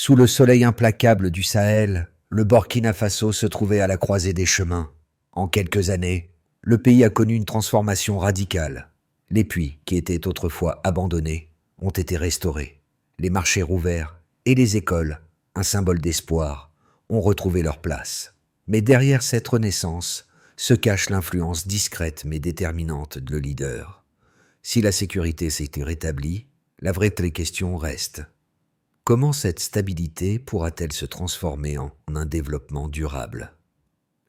Sous le soleil implacable du Sahel, le Burkina Faso se trouvait à la croisée des chemins. En quelques années, le pays a connu une transformation radicale. Les puits, qui étaient autrefois abandonnés, ont été restaurés. Les marchés rouverts et les écoles, un symbole d'espoir, ont retrouvé leur place. Mais derrière cette renaissance se cache l'influence discrète mais déterminante de le leader. Si la sécurité s'est rétablie, la vraie question reste. Comment cette stabilité pourra-t-elle se transformer en un développement durable ?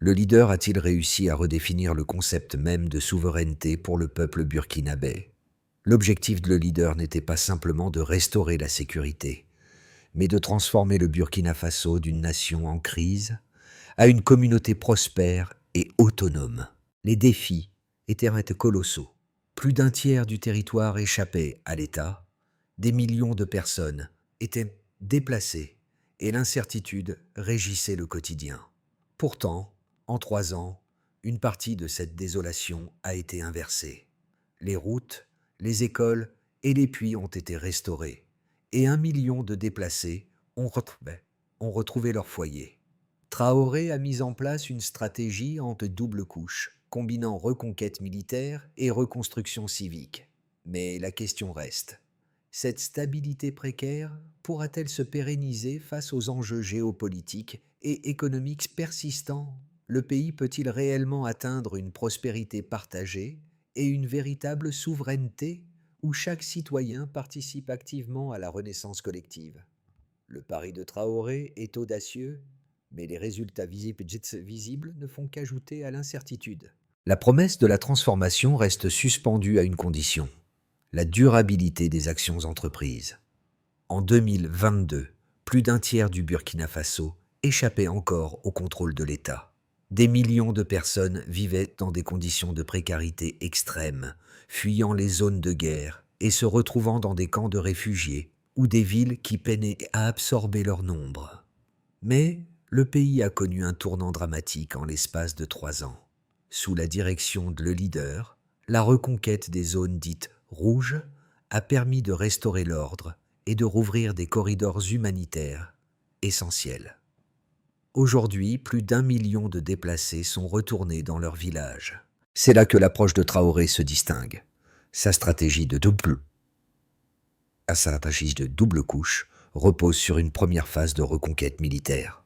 Le leader a-t-il réussi à redéfinir le concept même de souveraineté pour le peuple burkinabé ? L'objectif de le leader n'était pas simplement de restaurer la sécurité, mais de transformer le Burkina Faso d'une nation en crise à une communauté prospère et autonome. Les défis étaient colossaux. Plus d'un tiers du territoire échappait à l'État, des millions de personnes étaient déplacées et l'incertitude régissait le quotidien. Pourtant, en 3 ans, une partie de cette désolation a été inversée. Les routes, les écoles et les puits ont été restaurés et 1 million de déplacés ont retrouvé leur foyer. Traoré a mis en place une stratégie en double couche, combinant reconquête militaire et reconstruction civique. Mais la question reste. Cette stabilité précaire pourra-t-elle se pérenniser face aux enjeux géopolitiques et économiques persistants ? Le pays peut-il réellement atteindre une prospérité partagée et une véritable souveraineté où chaque citoyen participe activement à la renaissance collective ? Le pari de Traoré est audacieux, mais les résultats visibles ne font qu'ajouter à l'incertitude. La promesse de la transformation reste suspendue à une condition. La durabilité des actions entreprises. En 2022, plus d'un tiers du Burkina Faso échappait encore au contrôle de l'État. Des millions de personnes vivaient dans des conditions de précarité extrême, fuyant les zones de guerre et se retrouvant dans des camps de réfugiés ou des villes qui peinaient à absorber leur nombre. Mais le pays a connu un tournant dramatique en l'espace de 3 ans. Sous la direction de le leader, la reconquête des zones dites rouges a permis de restaurer l'ordre et de rouvrir des corridors humanitaires essentiels. Aujourd'hui, plus d'1 million de déplacés sont retournés dans leur village. C'est là que l'approche de Traoré se distingue. Sa stratégie de double couche repose sur une première phase de reconquête militaire,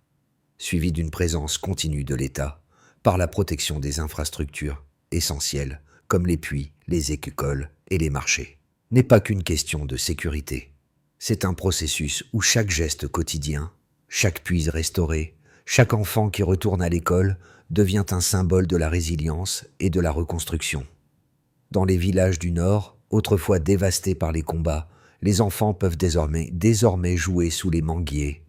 suivie d'une présence continue de l'État par la protection des infrastructures essentielles comme les puits, les écoles et les marchés. N'est pas qu'une question de sécurité. C'est un processus où chaque geste quotidien, chaque puits restauré, chaque enfant qui retourne à l'école devient un symbole de la résilience et de la reconstruction. Dans les villages du Nord, autrefois dévastés par les combats, les enfants peuvent désormais jouer sous les manguiers.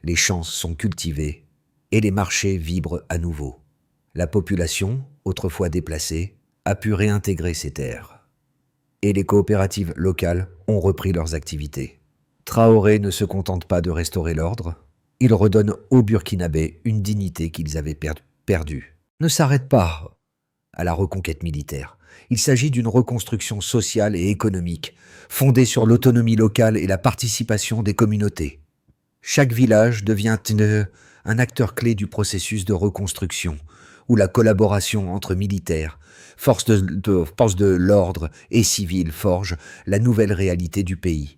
Les champs sont cultivés et les marchés vibrent à nouveau. La population, autrefois déplacée, a pu réintégrer ces terres. Et les coopératives locales ont repris leurs activités. Traoré ne se contente pas de restaurer l'ordre, il redonne aux Burkinabés une dignité qu'ils avaient perdue. Ne s'arrête pas à la reconquête militaire. Il s'agit d'une reconstruction sociale et économique, fondée sur l'autonomie locale et la participation des communautés. Chaque village devient un acteur clé du processus de reconstruction, où la collaboration entre militaires, forces de l'ordre et civils forge la nouvelle réalité du pays.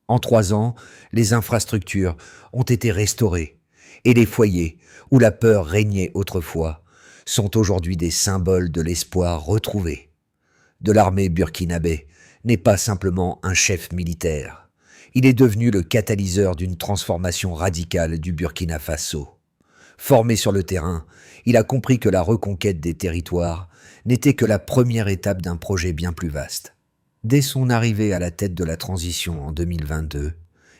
En 3 ans, les infrastructures ont été restaurées et les foyers, où la peur régnait autrefois, sont aujourd'hui des symboles de l'espoir retrouvé. De l'armée burkinabé n'est pas simplement un chef militaire. Il est devenu le catalyseur d'une transformation radicale du Burkina Faso. Formé sur le terrain, il a compris que la reconquête des territoires n'était que la première étape d'un projet bien plus vaste. Dès son arrivée à la tête de la transition en 2022,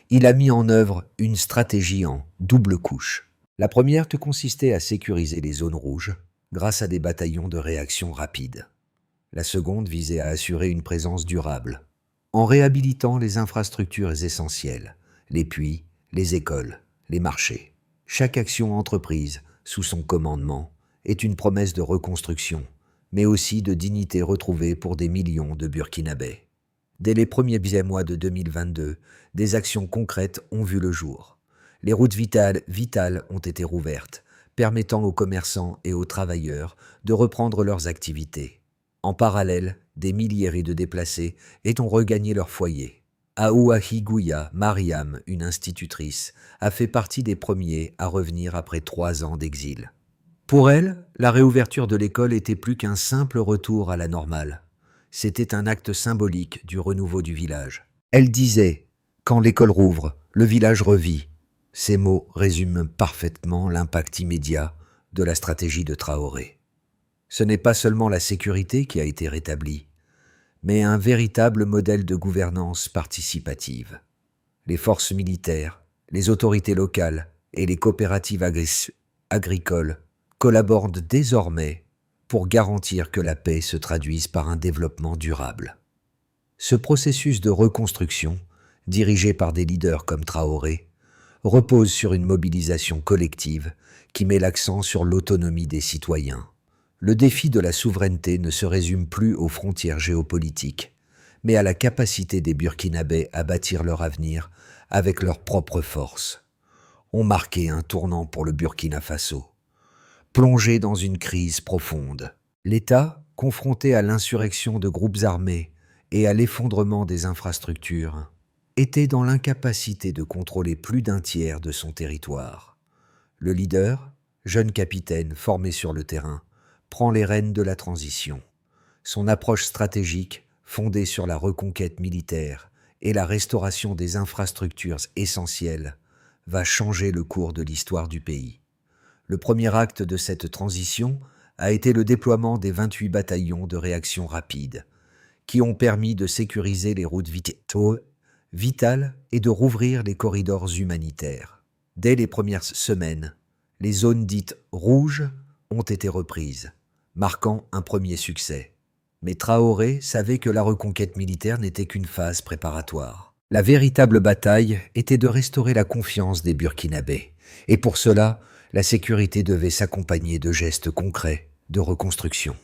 il a mis en œuvre une stratégie en double couche. La première consistait à sécuriser les zones rouges grâce à des bataillons de réaction rapide. La seconde visait à assurer une présence durable, en réhabilitant les infrastructures essentielles, les puits, les écoles, les marchés. Chaque action entreprise sous son commandement est une promesse de reconstruction, mais aussi de dignité retrouvée pour des millions de Burkinabés. Dès les premiers mois de 2022, des actions concrètes ont vu le jour. Les routes vitales ont été rouvertes, permettant aux commerçants et aux travailleurs de reprendre leurs activités. En parallèle, des milliers de déplacés ont regagné leur foyer. Aouahigouya Mariam, une institutrice, a fait partie des premiers à revenir après 3 ans d'exil. Pour elle, la réouverture de l'école était plus qu'un simple retour à la normale. C'était un acte symbolique du renouveau du village. Elle disait « Quand l'école rouvre, le village revit ». Ces mots résument parfaitement l'impact immédiat de la stratégie de Traoré. Ce n'est pas seulement la sécurité qui a été rétablie, mais un véritable modèle de gouvernance participative. Les forces militaires, les autorités locales et les coopératives agricoles collaborent désormais pour garantir que la paix se traduise par un développement durable. Ce processus de reconstruction, dirigé par des leaders comme Traoré, repose sur une mobilisation collective qui met l'accent sur l'autonomie des citoyens. Le défi de la souveraineté ne se résume plus aux frontières géopolitiques, mais à la capacité des Burkinabés à bâtir leur avenir avec leurs propres forces. On marquait un tournant pour le Burkina Faso. Plongé dans une crise profonde, l'État, confronté à l'insurrection de groupes armés et à l'effondrement des infrastructures, était dans l'incapacité de contrôler plus d'un tiers de son territoire. Le leader, jeune capitaine formé sur le terrain, prend les rênes de la transition. Son approche stratégique, fondée sur la reconquête militaire et la restauration des infrastructures essentielles, va changer le cours de l'histoire du pays. Le premier acte de cette transition a été le déploiement des 28 bataillons de réaction rapide, qui ont permis de sécuriser les routes vitales et de rouvrir les corridors humanitaires. Dès les premières semaines, les zones dites rouges ont été reprises, marquant un premier succès. Mais Traoré savait que la reconquête militaire n'était qu'une phase préparatoire. La véritable bataille était de restaurer la confiance des Burkinabés, et pour cela, la sécurité devait s'accompagner de gestes concrets de reconstruction.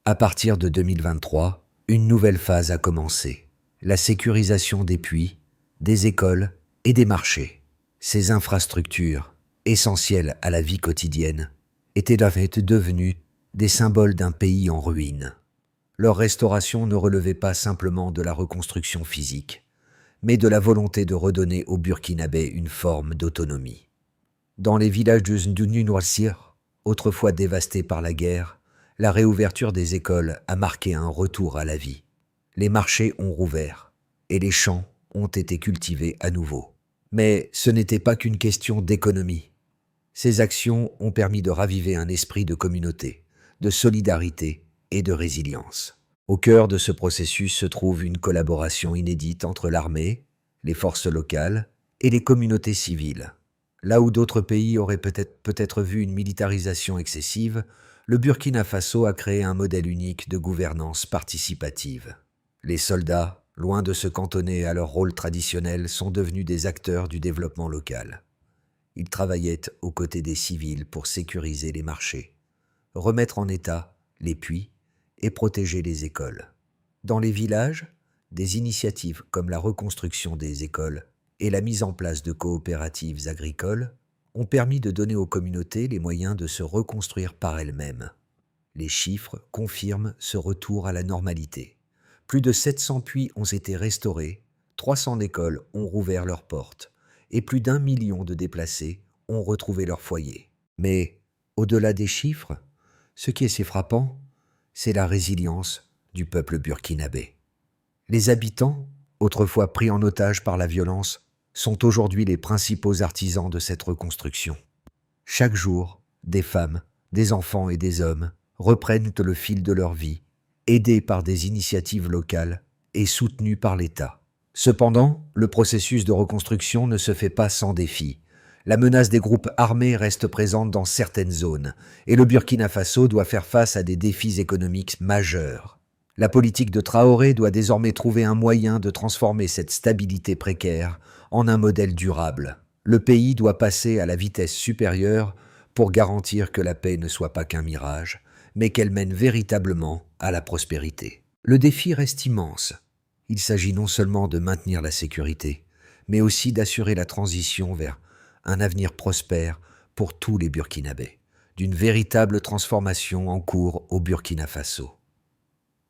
À partir de 2023, une nouvelle phase a commencé. La sécurisation des puits, des écoles et des marchés. Ces infrastructures, essentielles à la vie quotidienne, étaient devenues des symboles d'un pays en ruine. Leur restauration ne relevait pas simplement de la reconstruction physique, mais de la volonté de redonner aux Burkinabés une forme d'autonomie. Dans les villages du Nunoissir, autrefois dévastés par la guerre, la réouverture des écoles a marqué un retour à la vie. Les marchés ont rouvert et les champs ont été cultivés à nouveau. Mais ce n'était pas qu'une question d'économie. Ces actions ont permis de raviver un esprit de communauté, de solidarité et de résilience. Au cœur de ce processus se trouve une collaboration inédite entre l'armée, les forces locales et les communautés civiles. Là où d'autres pays auraient peut-être vu une militarisation excessive, le Burkina Faso a créé un modèle unique de gouvernance participative. Les soldats, loin de se cantonner à leur rôle traditionnel, sont devenus des acteurs du développement local. Ils travaillaient aux côtés des civils pour sécuriser les marchés, remettre en état les puits et protéger les écoles. Dans les villages, des initiatives comme la reconstruction des écoles et la mise en place de coopératives agricoles ont permis de donner aux communautés les moyens de se reconstruire par elles-mêmes. Les chiffres confirment ce retour à la normalité. Plus de 700 puits ont été restaurés, 300 écoles ont rouvert leurs portes et plus d'1 million de déplacés ont retrouvé leur foyer. Mais, au-delà des chiffres, ce qui est si frappant, c'est la résilience du peuple burkinabé. Les habitants, autrefois pris en otage par la violence, sont aujourd'hui les principaux artisans de cette reconstruction. Chaque jour, des femmes, des enfants et des hommes reprennent le fil de leur vie, aidés par des initiatives locales et soutenus par l'État. Cependant, le processus de reconstruction ne se fait pas sans défis. La menace des groupes armés reste présente dans certaines zones, et le Burkina Faso doit faire face à des défis économiques majeurs. La politique de Traoré doit désormais trouver un moyen de transformer cette stabilité précaire en un modèle durable. Le pays doit passer à la vitesse supérieure pour garantir que la paix ne soit pas qu'un mirage, mais qu'elle mène véritablement à la prospérité. Le défi reste immense. Il s'agit non seulement de maintenir la sécurité, mais aussi d'assurer la transition vers un avenir prospère pour tous les Burkinabés, d'une véritable transformation en cours au Burkina Faso.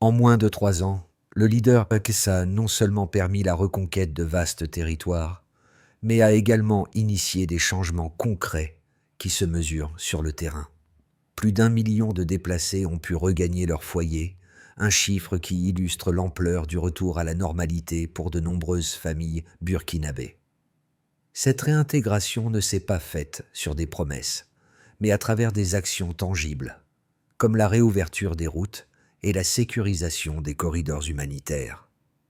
En moins de 3 ans, le leader Ekessa a non seulement permis la reconquête de vastes territoires, mais a également initié des changements concrets qui se mesurent sur le terrain. Plus d'1 million de déplacés ont pu regagner leur foyer, un chiffre qui illustre l'ampleur du retour à la normalité pour de nombreuses familles burkinabées. Cette réintégration ne s'est pas faite sur des promesses, mais à travers des actions tangibles, comme la réouverture des routes et la sécurisation des corridors humanitaires.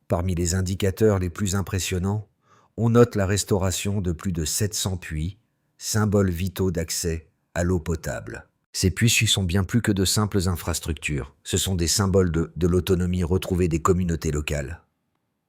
Parmi les indicateurs les plus impressionnants, on note la restauration de plus de 700 puits, symboles vitaux d'accès à l'eau potable. Ces puits sont bien plus que de simples infrastructures, ce sont des symboles de l'autonomie retrouvée des communautés locales.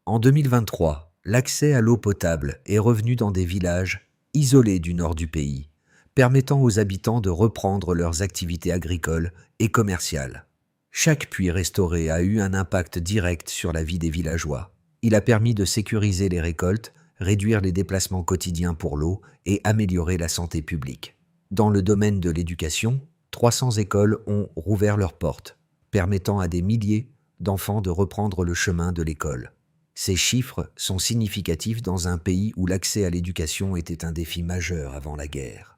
En 2023, l'accès à l'eau potable est revenu dans des villages isolés du nord du pays, permettant aux habitants de reprendre leurs activités agricoles et commerciales. Chaque puits restauré a eu un impact direct sur la vie des villageois. Il a permis de sécuriser les récoltes, réduire les déplacements quotidiens pour l'eau et améliorer la santé publique. Dans le domaine de l'éducation, 300 écoles ont rouvert leurs portes, permettant à des milliers d'enfants de reprendre le chemin de l'école. Ces chiffres sont significatifs dans un pays où l'accès à l'éducation était un défi majeur avant la guerre.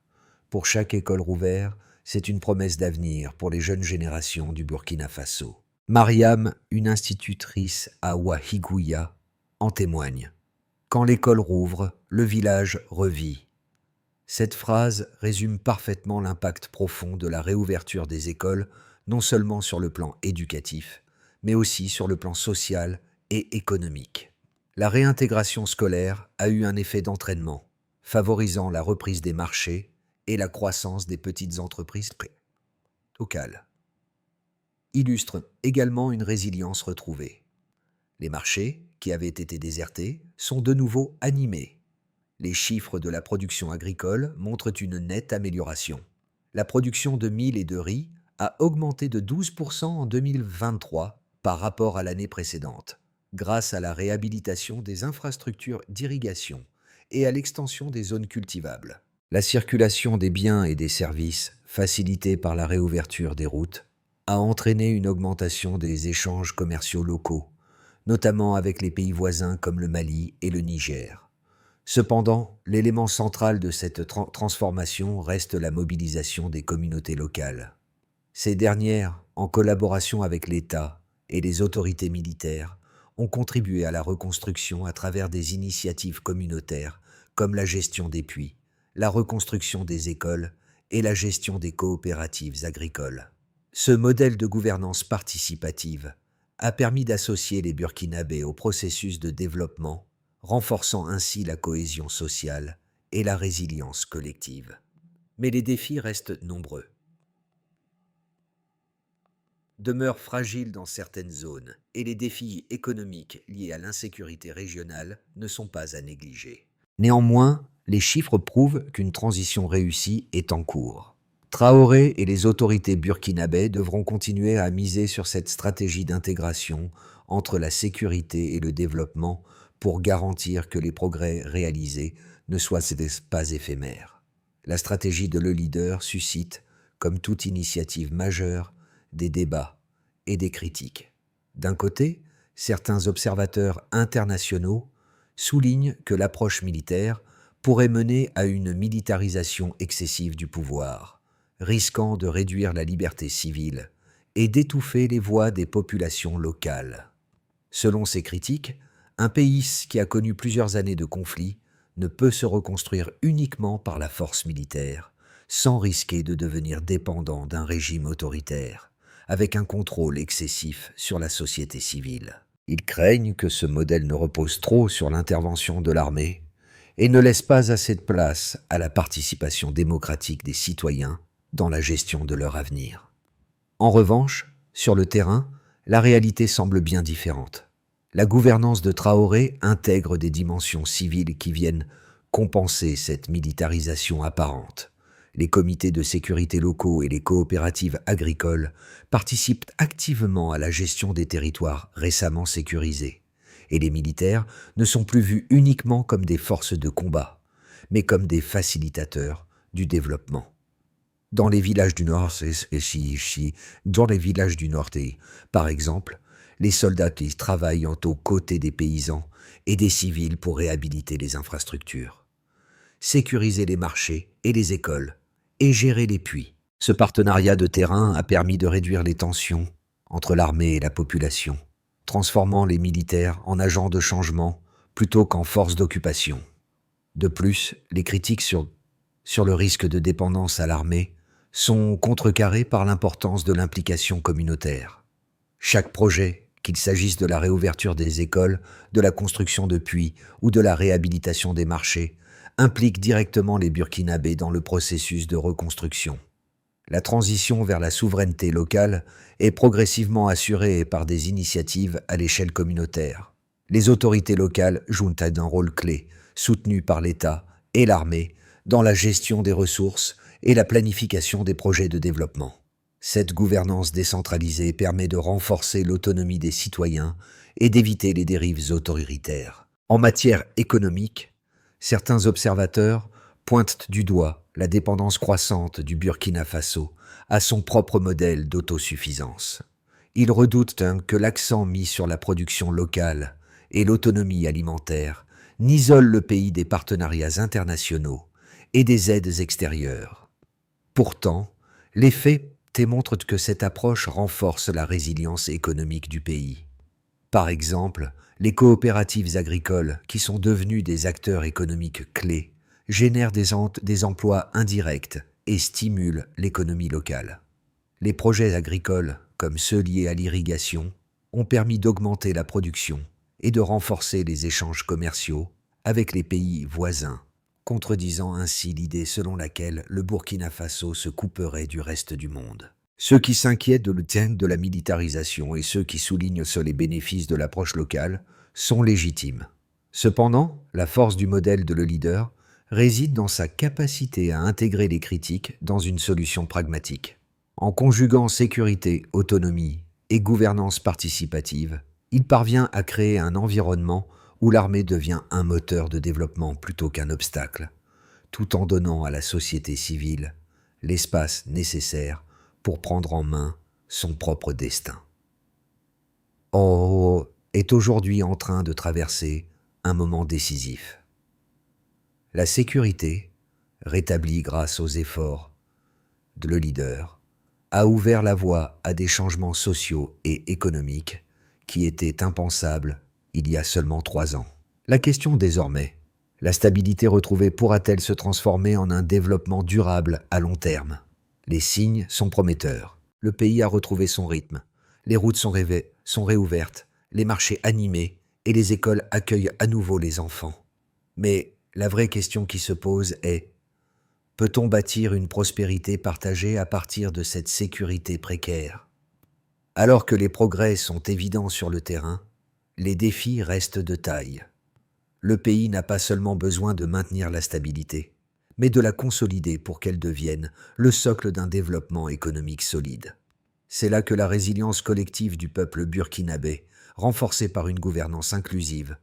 Pour chaque école rouverte, c'est une promesse d'avenir pour les jeunes générations du Burkina Faso. Mariam, une institutrice à Ouahigouya, en témoigne. Quand l'école rouvre, le village revit. Cette phrase résume parfaitement l'impact profond de la réouverture des écoles, non seulement sur le plan éducatif, mais aussi sur le plan social et économique. La réintégration scolaire a eu un effet d'entraînement, favorisant la reprise des marchés et la croissance des petites entreprises locales. Illustre également une résilience retrouvée. Les marchés, qui avaient été désertés, sont de nouveau animés. Les chiffres de la production agricole montrent une nette amélioration. La production de mil et de riz a augmenté de 12% en 2023 par rapport à l'année précédente, grâce à la réhabilitation des infrastructures d'irrigation et à l'extension des zones cultivables. La circulation des biens et des services, facilitée par la réouverture des routes, a entraîné une augmentation des échanges commerciaux locaux, notamment avec les pays voisins comme le Mali et le Niger. Cependant, l'élément central de cette transformation reste la mobilisation des communautés locales. Ces dernières, en collaboration avec l'État et les autorités militaires, ont contribué à la reconstruction à travers des initiatives communautaires comme la gestion des puits, la reconstruction des écoles et la gestion des coopératives agricoles. Ce modèle de gouvernance participative a permis d'associer les Burkinabés au processus de développement, renforçant ainsi la cohésion sociale et la résilience collective. Mais les défis restent nombreux. Demeurent fragiles dans certaines zones et les défis économiques liés à l'insécurité régionale ne sont pas à négliger. Néanmoins, les chiffres prouvent qu'une transition réussie est en cours. Traoré et les autorités burkinabées devront continuer à miser sur cette stratégie d'intégration entre la sécurité et le développement pour garantir que les progrès réalisés ne soient pas éphémères. La stratégie de le leader suscite, comme toute initiative majeure, des débats et des critiques. D'un côté, certains observateurs internationaux soulignent que l'approche militaire pourrait mener à une militarisation excessive du pouvoir, risquant de réduire la liberté civile et d'étouffer les voix des populations locales. Selon ces critiques, un pays qui a connu plusieurs années de conflits ne peut se reconstruire uniquement par la force militaire, sans risquer de devenir dépendant d'un régime autoritaire, avec un contrôle excessif sur la société civile. Ils craignent que ce modèle ne repose trop sur l'intervention de l'armée et ne laisse pas assez de place à la participation démocratique des citoyens dans la gestion de leur avenir. En revanche, sur le terrain, la réalité semble bien différente. La gouvernance de Traoré intègre des dimensions civiles qui viennent compenser cette militarisation apparente. Les comités de sécurité locaux et les coopératives agricoles participent activement à la gestion des territoires récemment sécurisés, et les militaires ne sont plus vus uniquement comme des forces de combat, mais comme des facilitateurs du développement. Dans les villages du Nord, par exemple, les soldats qui travaillent aux côtés des paysans et des civils pour réhabiliter les infrastructures, sécuriser les marchés et les écoles, et gérer les puits. Ce partenariat de terrain a permis de réduire les tensions entre l'armée et la population, transformant les militaires en agents de changement plutôt qu'en forces d'occupation. De plus, les critiques sur le risque de dépendance à l'armée sont contrecarrées par l'importance de l'implication communautaire. Chaque projet, qu'il s'agisse de la réouverture des écoles, de la construction de puits ou de la réhabilitation des marchés, implique directement les Burkinabés dans le processus de reconstruction. La transition vers la souveraineté locale est progressivement assurée par des initiatives à l'échelle communautaire. Les autorités locales jouent un rôle clé, soutenues par l'État et l'armée, dans la gestion des ressources et la planification des projets de développement. Cette gouvernance décentralisée permet de renforcer l'autonomie des citoyens et d'éviter les dérives autoritaires. En matière économique, certains observateurs pointent du doigt la dépendance croissante du Burkina Faso à son propre modèle d'autosuffisance. Ils redoutent que l'accent mis sur la production locale et l'autonomie alimentaire n'isole le pays des partenariats internationaux et des aides extérieures. Pourtant, les faits démontrent que cette approche renforce la résilience économique du pays. Par exemple, les coopératives agricoles, qui sont devenues des acteurs économiques clés, génèrent des emplois indirects et stimulent l'économie locale. Les projets agricoles, comme ceux liés à l'irrigation, ont permis d'augmenter la production et de renforcer les échanges commerciaux avec les pays voisins, contredisant ainsi l'idée selon laquelle le Burkina Faso se couperait du reste du monde. Ceux qui s'inquiètent de la militarisation et ceux qui soulignent sur les bénéfices de l'approche locale sont légitimes. Cependant, la force du modèle de le leader réside dans sa capacité à intégrer les critiques dans une solution pragmatique. En conjuguant sécurité, autonomie et gouvernance participative, il parvient à créer un environnement où l'armée devient un moteur de développement plutôt qu'un obstacle, tout en donnant à la société civile l'espace nécessaire pour prendre en main son propre destin. Oh est aujourd'hui en train de traverser un moment décisif. La sécurité, rétablie grâce aux efforts de le leader, a ouvert la voie à des changements sociaux et économiques qui étaient impensables il y a seulement 3 ans. La question désormais, la stabilité retrouvée pourra-t-elle se transformer en un développement durable à long terme? Les signes sont prometteurs. Le pays a retrouvé son rythme. Les routes sont réouvertes, les marchés animés et les écoles accueillent à nouveau les enfants. Mais la vraie question qui se pose est: peut-on bâtir une prospérité partagée à partir de cette sécurité précaire? Alors que les progrès sont évidents sur le terrain, les défis restent de taille. Le pays n'a pas seulement besoin de maintenir la stabilité, mais de la consolider pour qu'elle devienne le socle d'un développement économique solide. C'est là que la résilience collective du peuple burkinabé, renforcée par une gouvernance inclusive,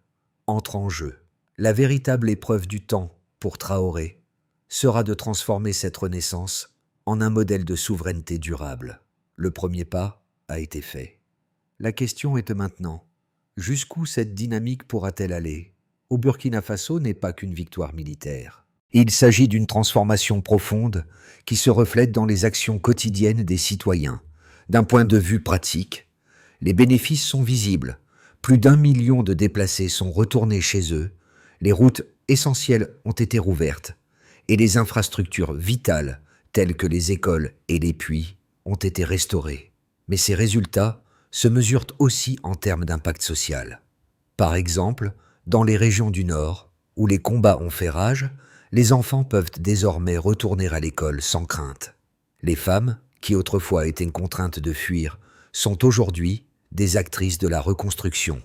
entre en jeu. La véritable épreuve du temps pour Traoré sera de transformer cette renaissance en un modèle de souveraineté durable. Le premier pas a été fait. La question est maintenant: jusqu'où cette dynamique pourra-t-elle aller? Au Burkina Faso n'est pas qu'une victoire militaire. Il s'agit d'une transformation profonde qui se reflète dans les actions quotidiennes des citoyens. D'un point de vue pratique, les bénéfices sont visibles. Plus d'1 million de déplacés sont retournés chez eux, les routes essentielles ont été rouvertes et les infrastructures vitales, telles que les écoles et les puits, ont été restaurées. Mais ces résultats se mesurent aussi en termes d'impact social. Par exemple, dans les régions du Nord, où les combats ont fait rage, les enfants peuvent désormais retourner à l'école sans crainte. Les femmes, qui autrefois étaient contraintes de fuir, sont aujourd'hui des actrices de la reconstruction,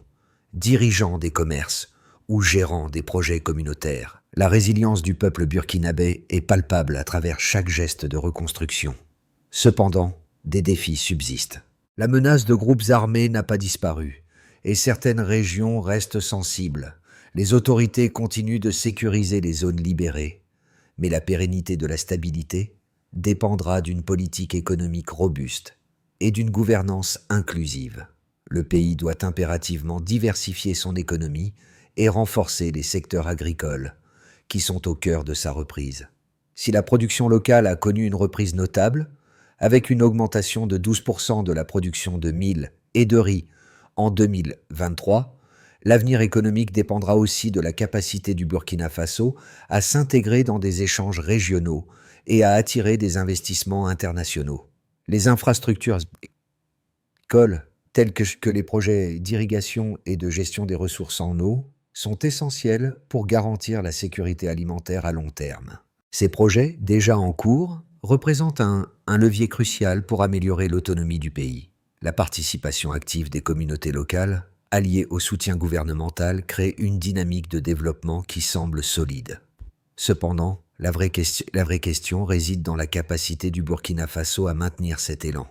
dirigeant des commerces ou gérant des projets communautaires. La résilience du peuple burkinabé est palpable à travers chaque geste de reconstruction. Cependant, des défis subsistent. La menace de groupes armés n'a pas disparu, et certaines régions restent sensibles. Les autorités continuent de sécuriser les zones libérées, mais la pérennité de la stabilité dépendra d'une politique économique robuste et d'une gouvernance inclusive. Le pays doit impérativement diversifier son économie et renforcer les secteurs agricoles, qui sont au cœur de sa reprise. Si la production locale a connu une reprise notable, avec une augmentation de 12% de la production de mil et de riz en 2023, l'avenir économique dépendra aussi de la capacité du Burkina Faso à s'intégrer dans des échanges régionaux et à attirer des investissements internationaux. Les infrastructures agricoles, telles que les projets d'irrigation et de gestion des ressources en eau, sont essentielles pour garantir la sécurité alimentaire à long terme. Ces projets, déjà en cours, représentent un levier crucial pour améliorer l'autonomie du pays. La participation active des communautés locales, alliée au soutien gouvernemental, crée une dynamique de développement qui semble solide. Cependant, la vraie question réside dans la capacité du Burkina Faso à maintenir cet élan.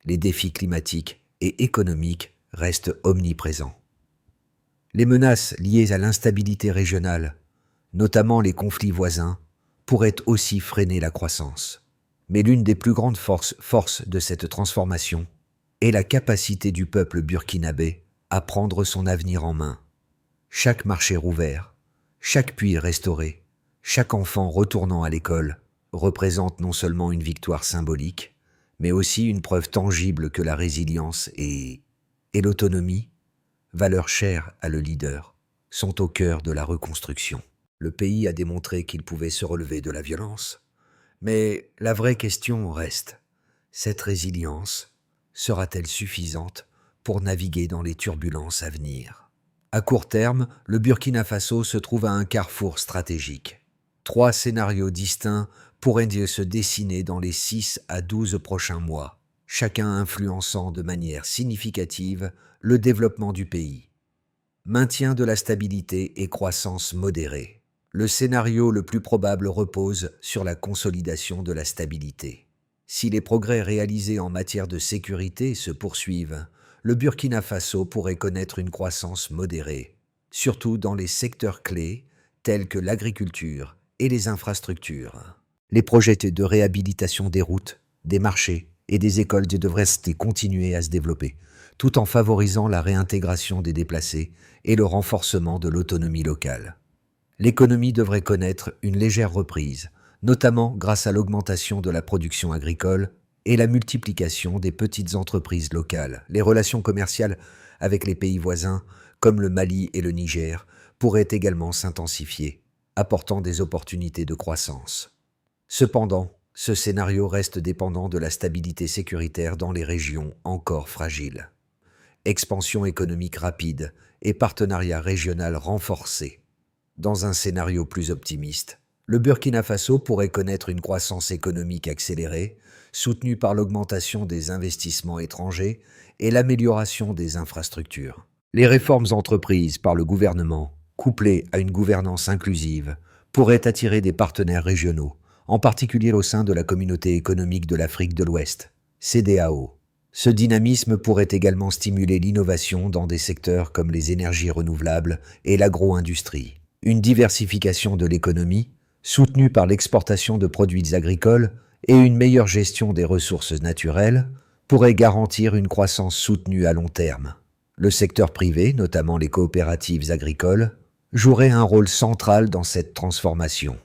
Les défis climatiques et économiques restent omniprésents. Les menaces liées à l'instabilité régionale, notamment les conflits voisins, pourraient aussi freiner la croissance. Mais l'une des plus grandes forces de cette transformation est la capacité du peuple burkinabé à prendre son avenir en main. Chaque marché rouvert, chaque puits restauré, chaque enfant retournant à l'école représente non seulement une victoire symbolique, mais aussi une preuve tangible que la résilience et l'autonomie, valeurs chères à le leader, sont au cœur de la reconstruction. Le pays a démontré qu'il pouvait se relever de la violence, mais la vraie question reste, cette résilience sera-t-elle suffisante pour naviguer dans les turbulences à venir? À court terme, le Burkina Faso se trouve à un carrefour stratégique. 3 scénarios distincts pourraient se dessiner dans les 6 à 12 prochains mois, chacun influençant de manière significative le développement du pays. Maintien de la stabilité et croissance modérée. Le scénario le plus probable repose sur la consolidation de la stabilité. Si les progrès réalisés en matière de sécurité se poursuivent, le Burkina Faso pourrait connaître une croissance modérée, surtout dans les secteurs clés tels que l'agriculture et les infrastructures. Les projets de réhabilitation des routes, des marchés et des écoles devraient continuer à se développer, tout en favorisant la réintégration des déplacés et le renforcement de l'autonomie locale. L'économie devrait connaître une légère reprise, notamment grâce à l'augmentation de la production agricole et la multiplication des petites entreprises locales. Les relations commerciales avec les pays voisins, comme le Mali et le Niger, pourraient également s'intensifier, apportant des opportunités de croissance. Cependant, ce scénario reste dépendant de la stabilité sécuritaire dans les régions encore fragiles. Expansion économique rapide et partenariat régional renforcé. Dans un scénario plus optimiste, le Burkina Faso pourrait connaître une croissance économique accélérée, soutenue par l'augmentation des investissements étrangers et l'amélioration des infrastructures. Les réformes entreprises par le gouvernement, couplées à une gouvernance inclusive, pourraient attirer des partenaires régionaux, en particulier au sein de la Communauté économique de l'Afrique de l'Ouest, CEDEAO. Ce dynamisme pourrait également stimuler l'innovation dans des secteurs comme les énergies renouvelables et l'agro-industrie. Une diversification de l'économie, soutenue par l'exportation de produits agricoles et une meilleure gestion des ressources naturelles, pourrait garantir une croissance soutenue à long terme. Le secteur privé, notamment les coopératives agricoles, jouerait un rôle central dans cette transformation.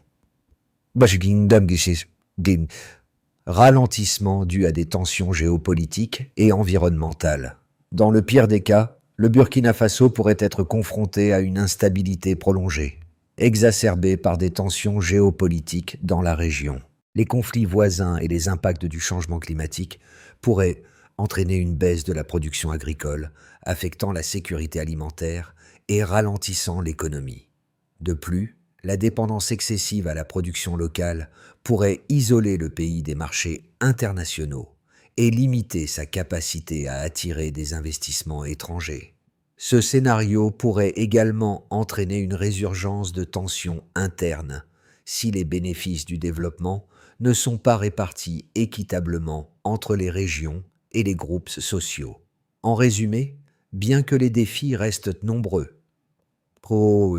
Ralentissement dû à des tensions géopolitiques et environnementales. Dans le pire des cas, le Burkina Faso pourrait être confronté à une instabilité prolongée, exacerbée par des tensions géopolitiques dans la région. Les conflits voisins et les impacts du changement climatique pourraient entraîner une baisse de la production agricole, affectant la sécurité alimentaire et ralentissant l'économie. De plus, la dépendance excessive à la production locale pourrait isoler le pays des marchés internationaux et limiter sa capacité à attirer des investissements étrangers. Ce scénario pourrait également entraîner une résurgence de tensions internes si les bénéfices du développement ne sont pas répartis équitablement entre les régions et les groupes sociaux. En résumé, bien que les défis restent nombreux. Oh,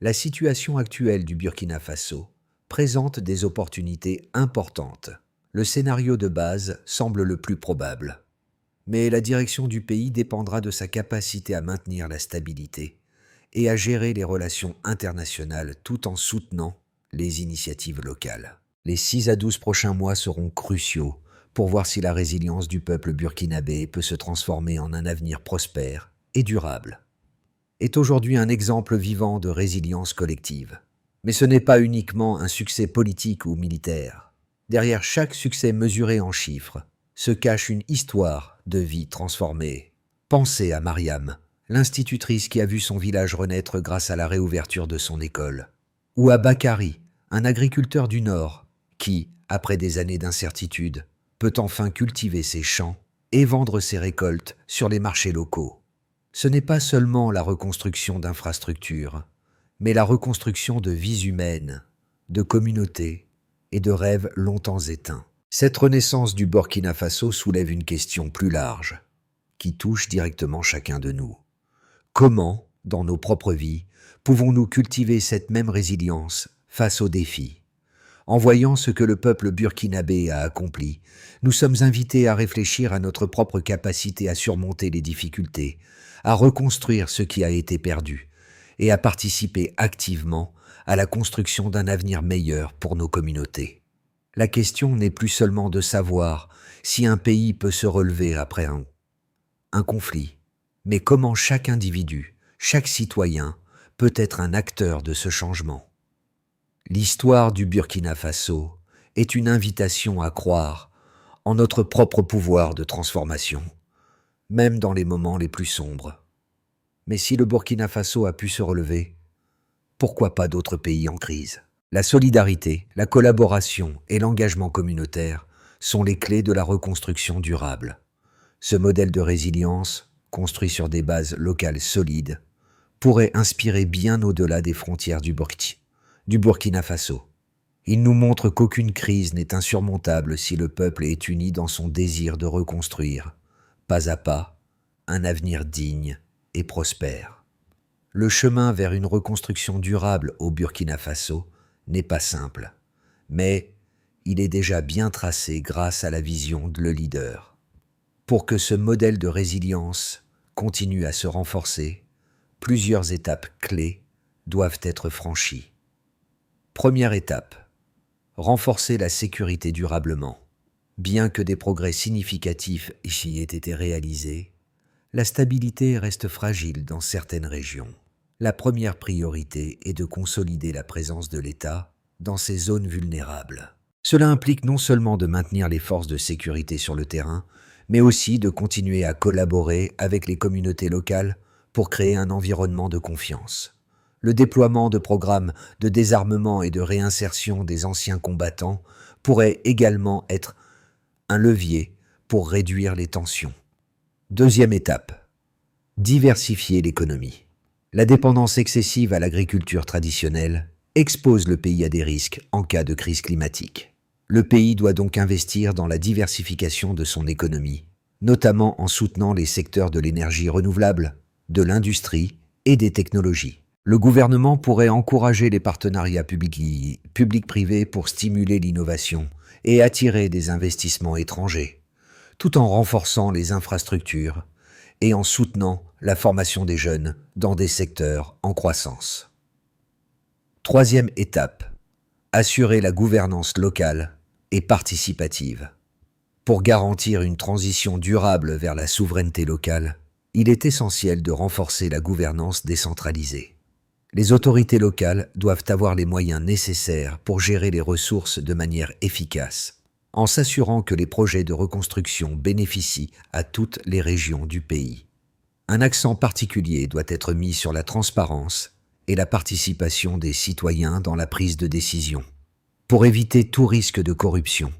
La situation actuelle du Burkina Faso présente des opportunités importantes. Le scénario de base semble le plus probable. Mais la direction du pays dépendra de sa capacité à maintenir la stabilité et à gérer les relations internationales tout en soutenant les initiatives locales. Les 6 à 12 prochains mois seront cruciaux pour voir si la résilience du peuple burkinabé peut se transformer en un avenir prospère et durable. Est aujourd'hui un exemple vivant de résilience collective. Mais ce n'est pas uniquement un succès politique ou militaire. Derrière chaque succès mesuré en chiffres se cache une histoire de vie transformée. Pensez à Mariam, l'institutrice qui a vu son village renaître grâce à la réouverture de son école. Ou à Bakary, un agriculteur du Nord qui, après des années d'incertitude, peut enfin cultiver ses champs et vendre ses récoltes sur les marchés locaux. Ce n'est pas seulement la reconstruction d'infrastructures, mais la reconstruction de vies humaines, de communautés et de rêves longtemps éteints. Cette renaissance du Burkina Faso soulève une question plus large, qui touche directement chacun de nous. Comment, dans nos propres vies, pouvons-nous cultiver cette même résilience face aux défis ? En voyant ce que le peuple burkinabé a accompli, nous sommes invités à réfléchir à notre propre capacité à surmonter les difficultés, à reconstruire ce qui a été perdu et à participer activement à la construction d'un avenir meilleur pour nos communautés. La question n'est plus seulement de savoir si un pays peut se relever après un conflit, mais comment chaque individu, chaque citoyen peut être un acteur de ce changement. L'histoire du Burkina Faso est une invitation à croire en notre propre pouvoir de transformation, même dans les moments les plus sombres. Mais si le Burkina Faso a pu se relever, pourquoi pas d'autres pays en crise ? La solidarité, la collaboration et l'engagement communautaire sont les clés de la reconstruction durable. Ce modèle de résilience, construit sur des bases locales solides, pourrait inspirer bien au-delà des frontières du Burkina Faso. Il nous montre qu'aucune crise n'est insurmontable si le peuple est uni dans son désir de reconstruire, pas à pas, un avenir digne et prospère. Le chemin vers une reconstruction durable au Burkina Faso n'est pas simple, mais il est déjà bien tracé grâce à la vision de le leader. Pour que ce modèle de résilience continue à se renforcer, plusieurs étapes clés doivent être franchies. Première étape, renforcer la sécurité durablement. Bien que des progrès significatifs y aient été réalisés, la stabilité reste fragile dans certaines régions. La première priorité est de consolider la présence de l'État dans ces zones vulnérables. Cela implique non seulement de maintenir les forces de sécurité sur le terrain, mais aussi de continuer à collaborer avec les communautés locales pour créer un environnement de confiance. Le déploiement de programmes de désarmement et de réinsertion des anciens combattants pourrait également être un levier pour réduire les tensions. Deuxième étape, diversifier l'économie. La dépendance excessive à l'agriculture traditionnelle expose le pays à des risques en cas de crise climatique. Le pays doit donc investir dans la diversification de son économie, notamment en soutenant les secteurs de l'énergie renouvelable, de l'industrie et des technologies. Le gouvernement pourrait encourager les partenariats publics-privés pour stimuler l'innovation et attirer des investissements étrangers, tout en renforçant les infrastructures et en soutenant la formation des jeunes dans des secteurs en croissance. Troisième étape, assurer la gouvernance locale et participative. Pour garantir une transition durable vers la souveraineté locale, il est essentiel de renforcer la gouvernance décentralisée. Les autorités locales doivent avoir les moyens nécessaires pour gérer les ressources de manière efficace, en s'assurant que les projets de reconstruction bénéficient à toutes les régions du pays. Un accent particulier doit être mis sur la transparence et la participation des citoyens dans la prise de décision, pour éviter tout risque de corruption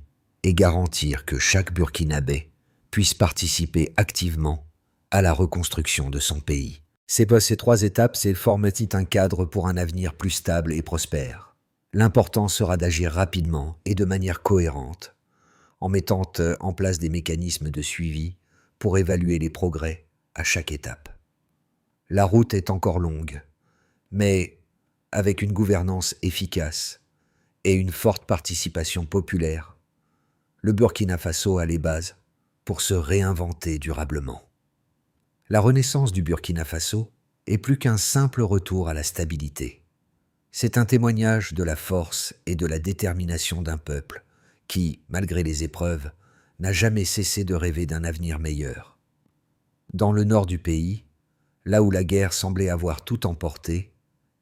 et garantir que chaque Burkinabé puisse participer activement à la reconstruction de son pays. Ces 3 étapes forment un cadre pour un avenir plus stable et prospère. L'important sera d'agir rapidement et de manière cohérente, en mettant en place des mécanismes de suivi pour évaluer les progrès à chaque étape. La route est encore longue, mais avec une gouvernance efficace et une forte participation populaire, le Burkina Faso a les bases pour se réinventer durablement. La renaissance du Burkina Faso est plus qu'un simple retour à la stabilité. C'est un témoignage de la force et de la détermination d'un peuple qui, malgré les épreuves, n'a jamais cessé de rêver d'un avenir meilleur. Dans le nord du pays, là où la guerre semblait avoir tout emporté,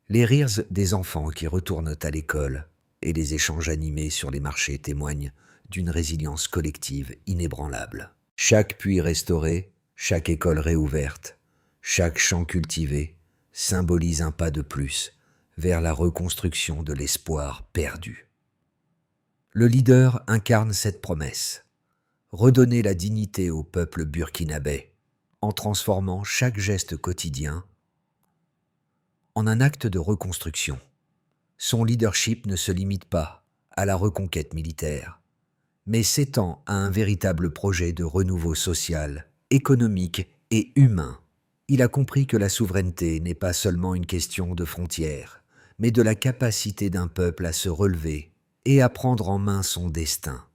les rires des enfants qui retournent à l'école et les échanges animés sur les marchés témoignent d'une résilience collective inébranlable. Chaque puits restauré, chaque école réouverte, chaque champ cultivé symbolise un pas de plus vers la reconstruction de l'espoir perdu. Le leader incarne cette promesse: redonner la dignité au peuple burkinabé en transformant chaque geste quotidien en un acte de reconstruction. Son leadership ne se limite pas à la reconquête militaire, mais s'étend à un véritable projet de renouveau social, économique et humain. Il a compris que la souveraineté n'est pas seulement une question de frontières, mais de la capacité d'un peuple à se relever et à prendre en main son destin.